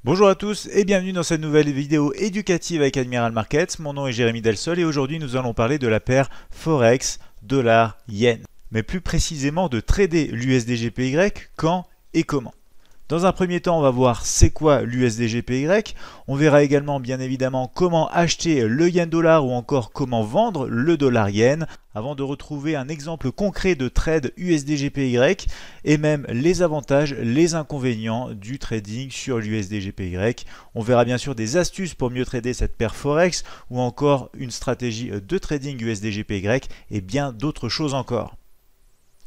Bonjour à tous et bienvenue dans cette nouvelle vidéo éducative avec Admiral Markets. Mon nom est Jérémy Delsol et aujourd'hui nous allons parler de la paire Forex dollar-yen. Mais plus précisément de trader l'USDGPY, quand et comment. Dans un premier temps, on va voir c'est quoi l'USDGPY. On verra également bien évidemment comment acheter le yen dollar ou encore comment vendre le dollar yen avant de retrouver un exemple concret de trade USDGPY et même les avantages, les inconvénients du trading sur l'USDGPY. On verra bien sûr des astuces pour mieux trader cette paire Forex ou encore une stratégie de trading USDGPY et bien d'autres choses encore.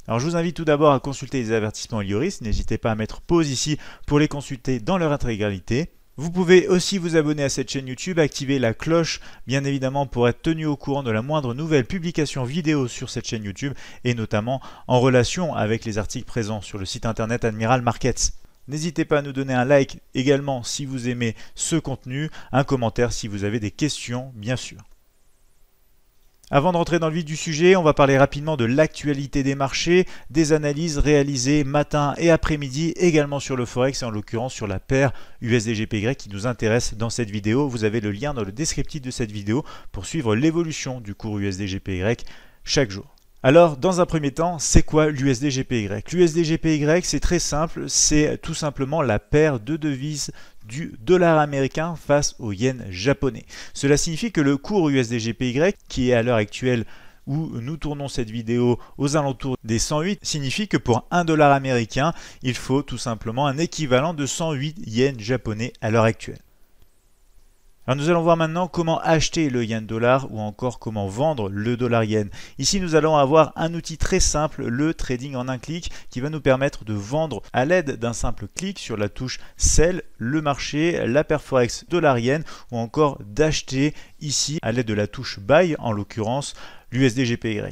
Alors je vous invite tout d'abord à consulter les avertissements Lioris, n'hésitez pas à mettre pause ici pour les consulter dans leur intégralité. Vous pouvez aussi vous abonner à cette chaîne YouTube, activer la cloche bien évidemment pour être tenu au courant de la moindre nouvelle publication vidéo sur cette chaîne YouTube et notamment en relation avec les articles présents sur le site internet Admiral Markets. N'hésitez pas à nous donner un like également si vous aimez ce contenu, un commentaire si vous avez des questions bien sûr. Avant de rentrer dans le vif du sujet, on va parler rapidement de l'actualité des marchés, des analyses réalisées matin et après-midi, également sur le Forex et en l'occurrence sur la paire USDGPY qui nous intéresse dans cette vidéo. Vous avez le lien dans le descriptif de cette vidéo pour suivre l'évolution du cours USDGPY chaque jour. Alors, dans un premier temps, c'est quoi l'USDGPY? L'USDGPY, c'est très simple, c'est tout simplement la paire de devises du dollar américain face au yen japonais. Cela signifie que le cours USDGPY, qui est à l'heure actuelle où nous tournons cette vidéo aux alentours des 108, signifie que pour 1 dollar américain, il faut tout simplement un équivalent de 108 yens japonais à l'heure actuelle. Alors nous allons voir maintenant comment acheter le yen dollar ou encore comment vendre le dollar yen. Ici nous allons avoir un outil très simple, le trading en un clic, qui va nous permettre de vendre à l'aide d'un simple clic sur la touche Sell le marché, la paire Forex dollar yen ou encore d'acheter ici à l'aide de la touche Buy, en l'occurrence l'USDGPY.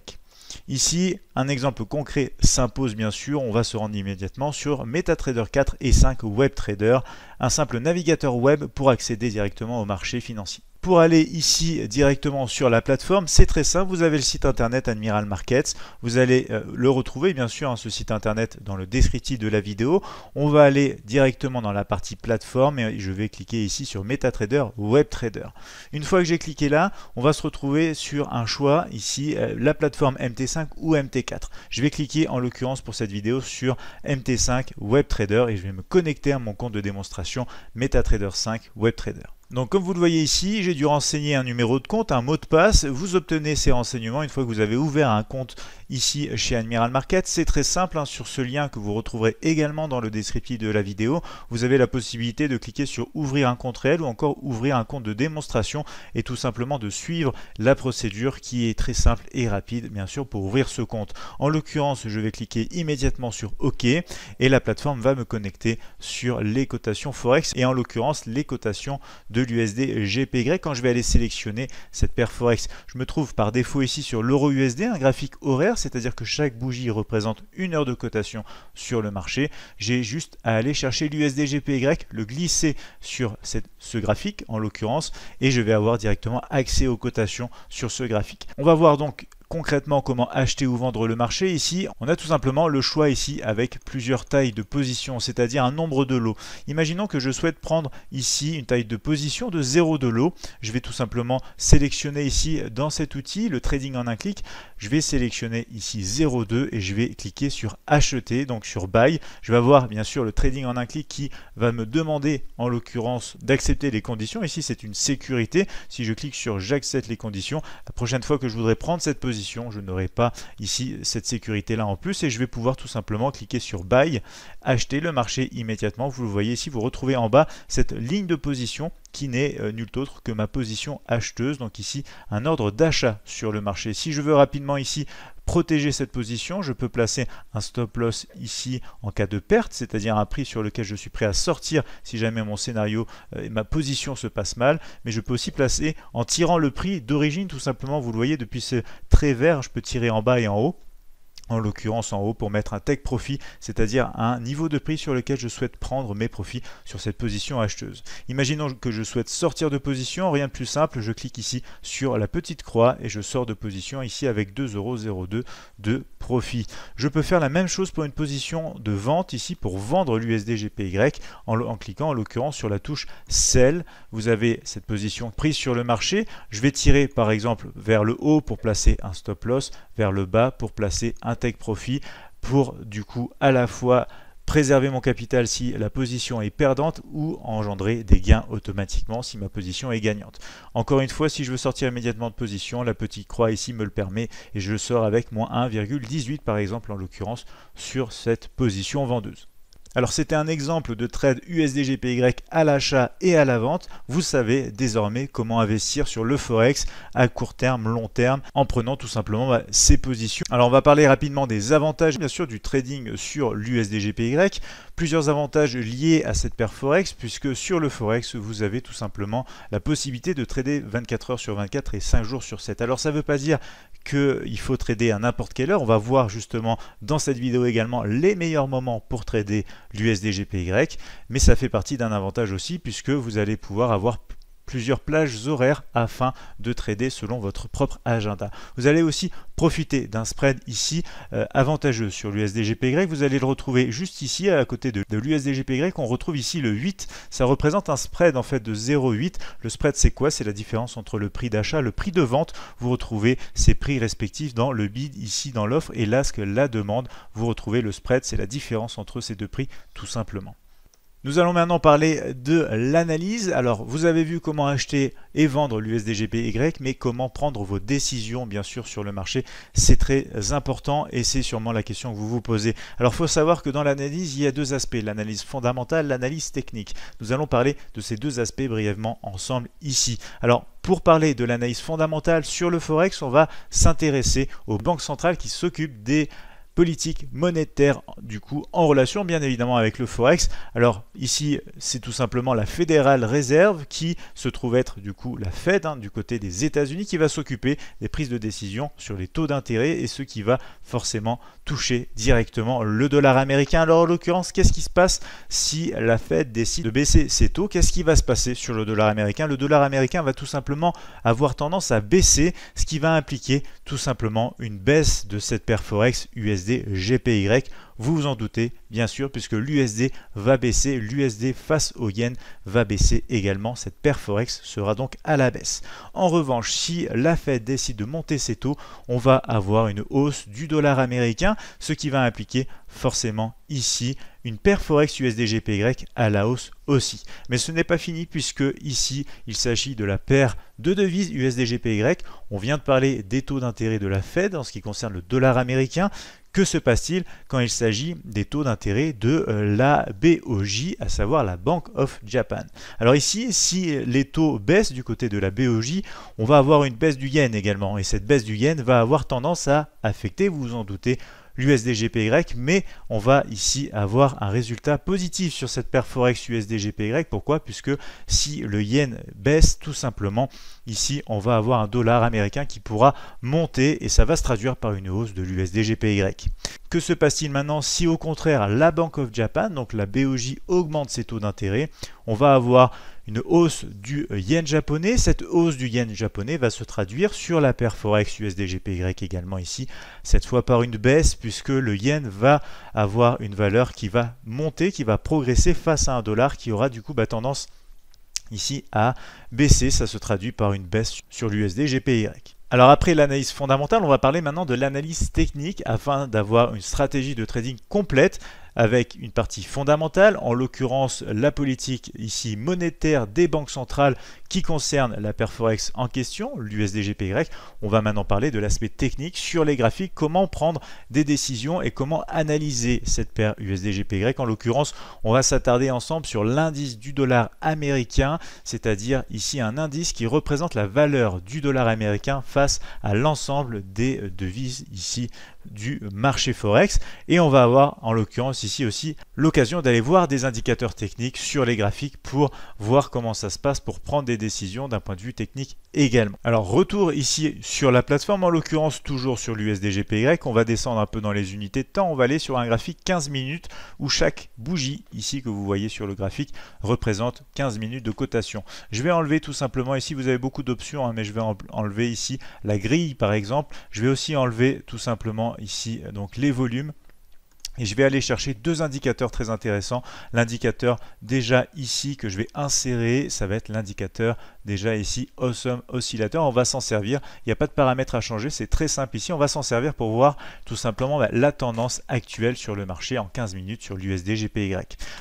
Ici, un exemple concret s'impose bien sûr, on va se rendre immédiatement sur MetaTrader 4 et 5 WebTrader, un simple navigateur web pour accéder directement au marché financier. Pour aller ici directement sur la plateforme, c'est très simple, vous avez le site internet Admiral Markets, vous allez le retrouver bien sûr, ce site internet dans le descriptif de la vidéo. On va aller directement dans la partie plateforme et je vais cliquer ici sur MetaTrader WebTrader. Une fois que j'ai cliqué là, on va se retrouver sur un choix ici, la plateforme MT5 ou MT4. Je vais cliquer en l'occurrence pour cette vidéo sur MT5 WebTrader et je vais me connecter à mon compte de démonstration MetaTrader 5 WebTrader. Donc comme vous le voyez ici, j'ai dû renseigner un numéro de compte, un mot de passe. Vous obtenez ces renseignements une fois que vous avez ouvert un compte ici chez Admiral Markets. C'est très simple, sur ce lien que vous retrouverez également dans le descriptif de la vidéo. Vous avez la possibilité de cliquer sur ouvrir un compte réel ou encore ouvrir un compte de démonstration et tout simplement de suivre la procédure qui est très simple et rapide bien sûr pour ouvrir ce compte. En l'occurrence, je vais cliquer immédiatement sur OK et la plateforme va me connecter sur les cotations Forex et en l'occurrence les cotations de l'USDGPY. Quand je vais aller sélectionner cette paire Forex, je me trouve par défaut ici sur l'euro USD, un graphique horaire, c'est-à-dire que chaque bougie représente une heure de cotation sur le marché. J'ai juste à aller chercher l'USDGPY, le glisser sur ce graphique en l'occurrence, et je vais avoir directement accès aux cotations sur ce graphique. On va voir donc concrètement comment acheter ou vendre le marché. Ici, on a tout simplement le choix ici avec plusieurs tailles de position, c'est-à-dire un nombre de lots. Imaginons que je souhaite prendre ici une taille de position de 0 de lot. Je vais tout simplement sélectionner ici dans cet outil, le trading en un clic. Je vais sélectionner ici 0,2 et je vais cliquer sur acheter, donc sur buy. Je vais avoir bien sûr le trading en un clic qui va me demander en l'occurrence d'accepter les conditions. Ici, c'est une sécurité. Si je clique sur j'accepte les conditions, la prochaine fois que je voudrais prendre cette position, je n'aurai pas ici cette sécurité là en plus et je vais pouvoir tout simplement cliquer sur Buy, acheter le marché immédiatement. Vous le voyez ici, vous retrouvez en bas cette ligne de position qui n'est nul autre que ma position acheteuse. Donc ici, un ordre d'achat sur le marché. Si je veux rapidement ici protéger cette position, je peux placer un stop loss ici en cas de perte, c'est-à-dire un prix sur lequel je suis prêt à sortir si jamais mon scénario et ma position se passe mal, mais je peux aussi placer en tirant le prix d'origine tout simplement, vous le voyez depuis ce trait vert, je peux tirer en bas et en haut. en l'occurrence en haut pour mettre un take profit, c'est-à-dire un niveau de prix sur lequel je souhaite prendre mes profits sur cette position acheteuse. Imaginons que je souhaite sortir de position, rien de plus simple, je clique ici sur la petite croix et je sors de position ici avec 2,02 € de profit. Je peux faire la même chose pour une position de vente ici pour vendre l'USD/GPY en cliquant en l'occurrence sur la touche Sell. Vous avez cette position prise sur le marché. Je vais tirer par exemple vers le haut pour placer un stop loss, vers le bas pour placer un take profit pour du coup à la fois préserver mon capital si la position est perdante ou engendrer des gains automatiquement si ma position est gagnante. Encore une fois, si je veux sortir immédiatement de position, la petite croix ici me le permet et je sors avec moins 1,18 par exemple en l'occurrence sur cette position vendeuse. Alors c'était un exemple de trade USD/GPY à l'achat et à la vente. Vous savez désormais comment investir sur le Forex à court terme, long terme, en prenant tout simplement ces positions. Alors on va parler rapidement des avantages bien sûr du trading sur l'USD/GPY. Plusieurs avantages liés à cette paire Forex puisque sur le Forex vous avez tout simplement la possibilité de trader 24 heures sur 24 et 5 jours sur 7. Alors ça ne veut pas dire qu'il faut trader à n'importe quelle heure. On va voir justement dans cette vidéo également les meilleurs moments pour trader l'USD/GPY, mais ça fait partie d'un avantage aussi puisque vous allez pouvoir avoir plusieurs plages horaires afin de trader selon votre propre agenda. Vous allez aussi profiter d'un spread ici avantageux sur l'USD/GPY. Vous allez le retrouver juste ici à côté de l'USD/GPY. On retrouve ici le 8. Ça représente un spread en fait de 0,8. Le spread c'est quoi? C'est la différence entre le prix d'achat et le prix de vente. Vous retrouvez ces prix respectifs dans le bid ici dans l'offre et là la demande. Vous retrouvez le spread, c'est la différence entre ces deux prix tout simplement. Nous allons maintenant parler de l'analyse. Alors, vous avez vu comment acheter et vendre l'USD/GPY, mais comment prendre vos décisions, bien sûr, sur le marché, c'est très important et c'est sûrement la question que vous vous posez. Alors, il faut savoir que dans l'analyse, il y a deux aspects, l'analyse fondamentale, l'analyse technique. Nous allons parler de ces deux aspects brièvement ensemble ici. Alors, pour parler de l'analyse fondamentale sur le Forex, on va s'intéresser aux banques centrales qui s'occupent des politique monétaire du coup en relation bien évidemment avec le Forex. Alors ici c'est tout simplement la Federal Reserve qui se trouve être du coup la Fed du côté des États-Unis qui va s'occuper des prises de décision sur les taux d'intérêt et ce qui va forcément toucher directement le dollar américain. Alors en l'occurrence qu'est-ce qui se passe si la Fed décide de baisser ses taux? Qu'est-ce qui va se passer sur le dollar américain? Le dollar américain va tout simplement avoir tendance à baisser, ce qui va impliquer tout simplement une baisse de cette paire Forex USD/GPY. Vous vous en doutez, bien sûr, puisque l'USD va baisser, l'USD face au yen va baisser également. Cette paire Forex sera donc à la baisse. En revanche, si la Fed décide de monter ses taux, on va avoir une hausse du dollar américain, ce qui va impliquer forcément ici une paire Forex USD/GPY à la hausse aussi. Mais ce n'est pas fini puisque ici il s'agit de la paire de devises USD/GPY. On vient de parler des taux d'intérêt de la Fed en ce qui concerne le dollar américain. Que se passe-t-il quand il s'agit des taux d'intérêt de la BOJ, à savoir la Bank of Japan? Alors ici, si les taux baissent du côté de la BOJ, on va avoir une baisse du yen également. Et cette baisse du yen va avoir tendance à affecter, vous vous en doutez, l'USD/GPY, mais on va ici avoir un résultat positif sur cette paire Forex USD/GPY. Pourquoi? Puisque si le yen baisse, tout simplement, ici on va avoir un dollar américain qui pourra monter et ça va se traduire par une hausse de l'USD/GPY. Que se passe-t-il maintenant si au contraire la Bank of Japan, donc la BOJ, augmente ses taux d'intérêt? On va avoir une hausse du yen japonais. Cette hausse du yen japonais va se traduire sur la paire Forex USD/GPY également ici, cette fois par une baisse puisque le yen va avoir une valeur qui va monter, qui va progresser face à un dollar qui aura du coup tendance ici à baisser. Ça se traduit par une baisse sur l'USD/GPY. Alors après l'analyse fondamentale, on va parler maintenant de l'analyse technique afin d'avoir une stratégie de trading complète avec une partie fondamentale, en l'occurrence la politique ici monétaire des banques centrales qui concerne la paire Forex en question, l'USD/GPY. On va maintenant parler de l'aspect technique sur les graphiques, comment prendre des décisions et comment analyser cette paire USD/GPY. En l'occurrence, on va s'attarder ensemble sur l'indice du dollar américain, c'est-à-dire ici un indice qui représente la valeur du dollar américain face à l'ensemble des devises ici du marché Forex. Et on va avoir en l'occurrence ici aussi l'occasion d'aller voir des indicateurs techniques sur les graphiques pour voir comment ça se passe pour prendre des décisions d'un point de vue technique également. Alors retour ici sur la plateforme, en l'occurrence toujours sur l'USDGPY, on va descendre un peu dans les unités de temps, on va aller sur un graphique 15 minutes où chaque bougie ici que vous voyez sur le graphique représente 15 minutes de cotation. Je vais enlever tout simplement, ici vous avez beaucoup d'options, hein, mais je vais enlever ici la grille par exemple, je vais aussi enlever tout simplement ici donc les volumes. Et je vais aller chercher deux indicateurs très intéressants. L'indicateur déjà ici que je vais insérer, ça va être l'indicateur déjà ici Awesome Oscillator. On va s'en servir, il n'y a pas de paramètres à changer, c'est très simple ici. On va s'en servir pour voir tout simplement la tendance actuelle sur le marché en 15 minutes sur l'USD/GPY.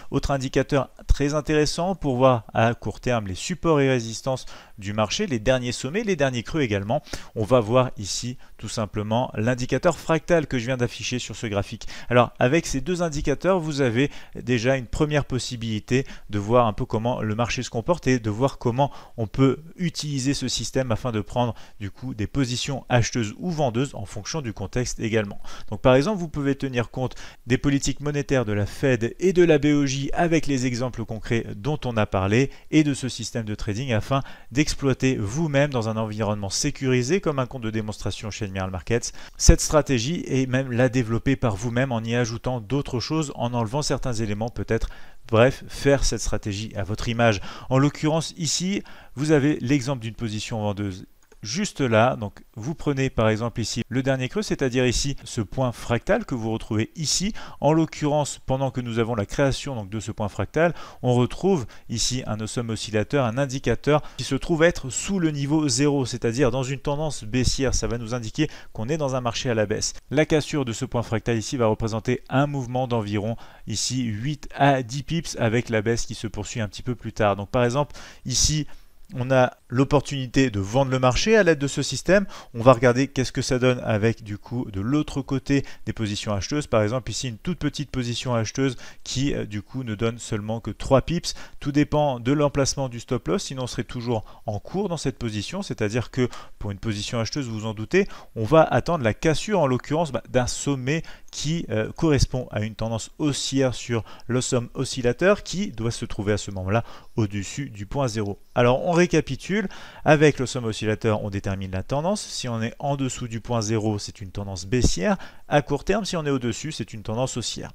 Autre indicateur très intéressant pour voir à court terme les supports et résistances du marché, les derniers sommets, les derniers creux également. On va voir ici tout simplement l'indicateur fractal que je viens d'afficher sur ce graphique. Alors avec ces deux indicateurs, vous avez déjà une première possibilité de voir un peu comment le marché se comporte et de voir comment on peut utiliser ce système afin de prendre du coup des positions acheteuses ou vendeuses en fonction du contexte également. Donc par exemple, vous pouvez tenir compte des politiques monétaires de la Fed et de la BOJ avec les exemples concrets dont on a parlé et de ce système de trading afin d'exploiter vous-même dans un environnement sécurisé comme un compte de démonstration chez Admiral Markets cette stratégie et même la développer par vous-même en y ajoutant d'autres choses, en enlevant certains éléments peut-être. Bref, faire cette stratégie à votre image. En l'occurrence ici, vous avez l'exemple d'une position vendeuse juste là. Donc vous prenez par exemple ici le dernier creux, c'est-à-dire ici ce point fractal que vous retrouvez ici. En l'occurrence, pendant que nous avons la création donc, de ce point fractal, on retrouve ici un Awesome Oscillator, un indicateur qui se trouve être sous le niveau 0, c'est-à-dire dans une tendance baissière. Ça va nous indiquer qu'on est dans un marché à la baisse. La cassure de ce point fractal ici va représenter un mouvement d'environ ici 8 à 10 pips avec la baisse qui se poursuit un petit peu plus tard. Donc par exemple ici, on a l'opportunité de vendre le marché à l'aide de ce système. On va regarder qu'est-ce que ça donne avec du coup de l'autre côté des positions acheteuses. Par exemple ici une toute petite position acheteuse qui du coup ne donne seulement que 3 pips. Tout dépend de l'emplacement du stop loss, sinon on serait toujours en cours dans cette position. C'est-à-dire que pour une position acheteuse, vous vous en doutez, on va attendre la cassure en l'occurrence d'un sommet qui correspond à une tendance haussière sur l'Awesome Oscillator qui doit se trouver à ce moment-là au-dessus du point 0. Alors on récapitule, avec l'Awesome Oscillator on détermine la tendance. Si on est en dessous du point 0, c'est une tendance baissière. À court terme, si on est au-dessus, c'est une tendance haussière.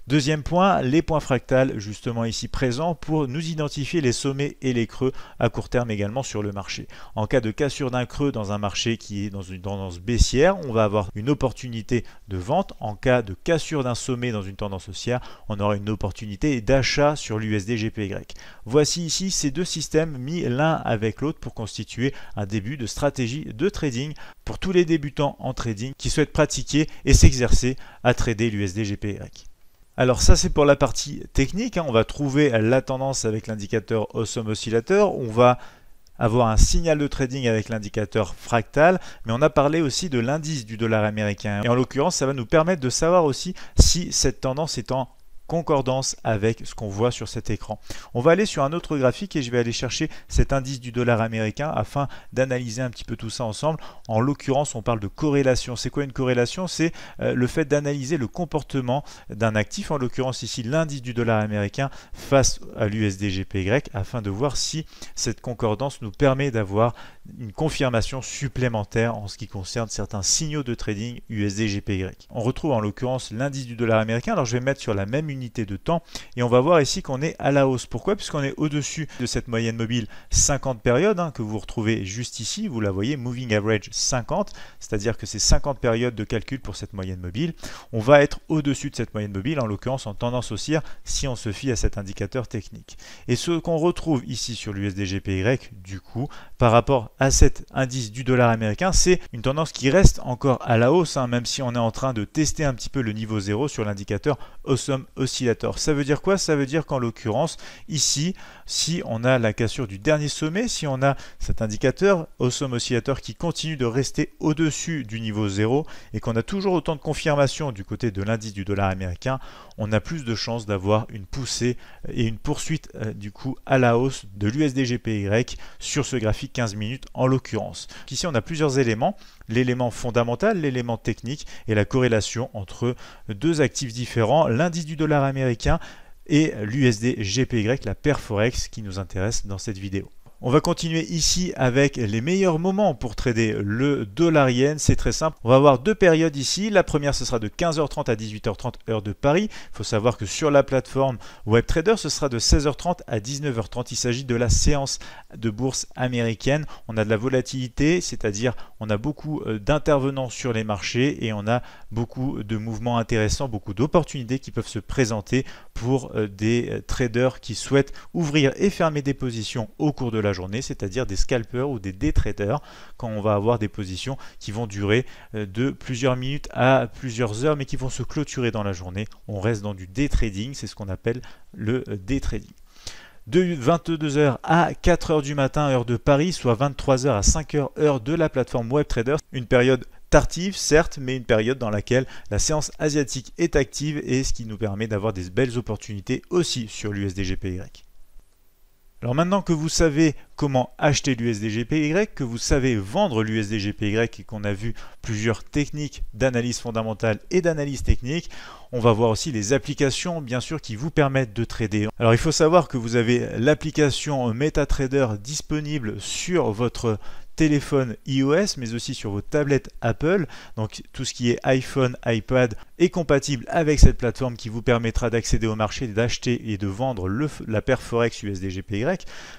Deuxième point, les points fractales justement ici présents pour nous identifier les sommets et les creux à court terme également sur le marché. En cas de cassure d'un creux dans un marché qui est dans une tendance baissière, on va avoir une opportunité de vente. En cas de cassure d'un sommet dans une tendance haussière, on aura une opportunité d'achat sur l'USD/GPY. Voici ici ces deux systèmes mis l'un avec l'autre pour constituer un début de stratégie de trading pour tous les débutants en trading qui souhaitent pratiquer et s'exercer à trader l'USD/GPY. Alors ça c'est pour la partie technique, hein. On va trouver la tendance avec l'indicateur Awesome Oscillator, on va avoir un signal de trading avec l'indicateur fractal, mais on a parlé aussi de l'indice du dollar américain. Et en l'occurrence, ça va nous permettre de savoir aussi si cette tendance est en concordance avec ce qu'on voit sur cet écran. On va aller sur un autre graphique et je vais aller chercher cet indice du dollar américain afin d'analyser un petit peu tout ça ensemble. En l'occurrence, on parle de corrélation. C'est quoi une corrélation? C'est le fait d'analyser le comportement d'un actif, en l'occurrence ici l'indice du dollar américain face à l'USD/GPY afin de voir si cette concordance nous permet d'avoir une confirmation supplémentaire en ce qui concerne certains signaux de trading USD/GPY. On retrouve en l'occurrence l'indice du dollar américain. Alors je vais mettre sur la même unité de temps et on va voir ici qu'on est à la hausse. Pourquoi? Puisqu'on est au-dessus de cette moyenne mobile 50 périodes que vous retrouvez juste ici, vous la voyez, Moving Average 50, c'est-à-dire que c'est 50 périodes de calcul pour cette moyenne mobile. On va être au-dessus de cette moyenne mobile, en l'occurrence en tendance haussière si on se fie à cet indicateur technique. Et ce qu'on retrouve ici sur l'USD/GPY, du coup, par rapport à cet indice du dollar américain, c'est une tendance qui reste encore à la hausse, même si on est en train de tester un petit peu le niveau 0 sur l'indicateur Awesome Oscillator. Ça veut dire quoi? Ça veut dire qu'en l'occurrence, ici, si on a la cassure du dernier sommet, si on a cet indicateur Awesome Oscillator qui continue de rester au-dessus du niveau 0 et qu'on a toujours autant de confirmations du côté de l'indice du dollar américain, on a plus de chances d'avoir une poussée et une poursuite du coup à la hausse de l'USD/GPY sur ce graphique 15 minutes en l'occurrence. Ici on a plusieurs éléments, l'élément fondamental, l'élément technique et la corrélation entre deux actifs différents, l'indice du dollar américain et l'USD/GPY, la paire Forex qui nous intéresse dans cette vidéo. On va continuer ici avec les meilleurs moments pour trader le dollar yen. C'est très simple. On va avoir deux périodes ici. La première, ce sera de 15h30 à 18h30 heure de Paris. Il faut savoir que sur la plateforme WebTrader, ce sera de 16h30 à 19h30. Il s'agit de la séance de bourse américaine. On a de la volatilité, c'est-à-dire on a beaucoup d'intervenants sur les marchés et on a beaucoup de mouvements intéressants, beaucoup d'opportunités qui peuvent se présenter pour des traders qui souhaitent ouvrir et fermer des positions au cours de la journée, c'est-à-dire des scalpers ou des day traders, quand on va avoir des positions qui vont durer de plusieurs minutes à plusieurs heures, mais qui vont se clôturer dans la journée. On reste dans du day trading, c'est ce qu'on appelle le day trading. De 22h à 4h du matin, heure de Paris, soit 23h à 5h, heure de la plateforme WebTrader. Une période tardive, certes, mais une période dans laquelle la séance asiatique est active et ce qui nous permet d'avoir des belles opportunités aussi sur l'USD/GPY. Alors maintenant que vous savez comment acheter l'USD/GPY, que vous savez vendre l'USD/GPY et qu'on a vu plusieurs techniques d'analyse fondamentale et d'analyse technique, on va voir aussi les applications bien sûr qui vous permettent de trader. Alors il faut savoir que vous avez l'application MetaTrader disponible sur votre téléphone iOS mais aussi sur vos tablettes Apple. Donc tout ce qui est iPhone, iPad est compatible avec cette plateforme qui vous permettra d'accéder au marché, d'acheter et de vendre la paire Forex USD/GPY.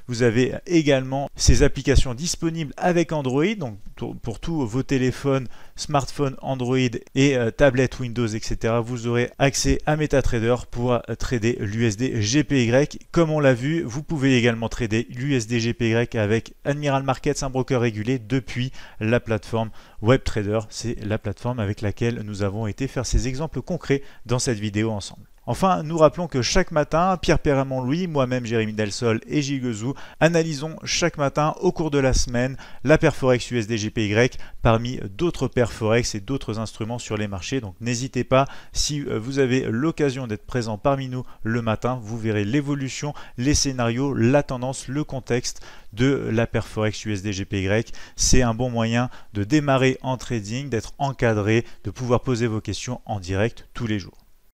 Vous avez également ces applications disponibles avec Android, donc pour tous vos téléphones, smartphones Android et tablettes Windows, etc. Vous aurez accès à MetaTrader pour trader l'USD/GPY. Comme on l'a vu, vous pouvez également trader l'USD/GPY avec Admiral Markets, un broker régulé depuis la plateforme WebTrader. C'est la plateforme avec laquelle nous avons été faire ces exemples concrets dans cette vidéo ensemble. Enfin, nous rappelons que chaque matin, Pierre Perramon-Louis, moi-même Jérémy Delsol et Gilles Gezou analysons chaque matin au cours de la semaine la paire Forex USD/GPY parmi d'autres paires Forex et d'autres instruments sur les marchés. Donc n'hésitez pas, si vous avez l'occasion d'être présent parmi nous le matin, vous verrez l'évolution, les scénarios, la tendance, le contexte de la paire Forex USD/GPY. C'est un bon moyen de démarrer en trading, d'être encadré, de pouvoir poser vos questions en direct tous les jours.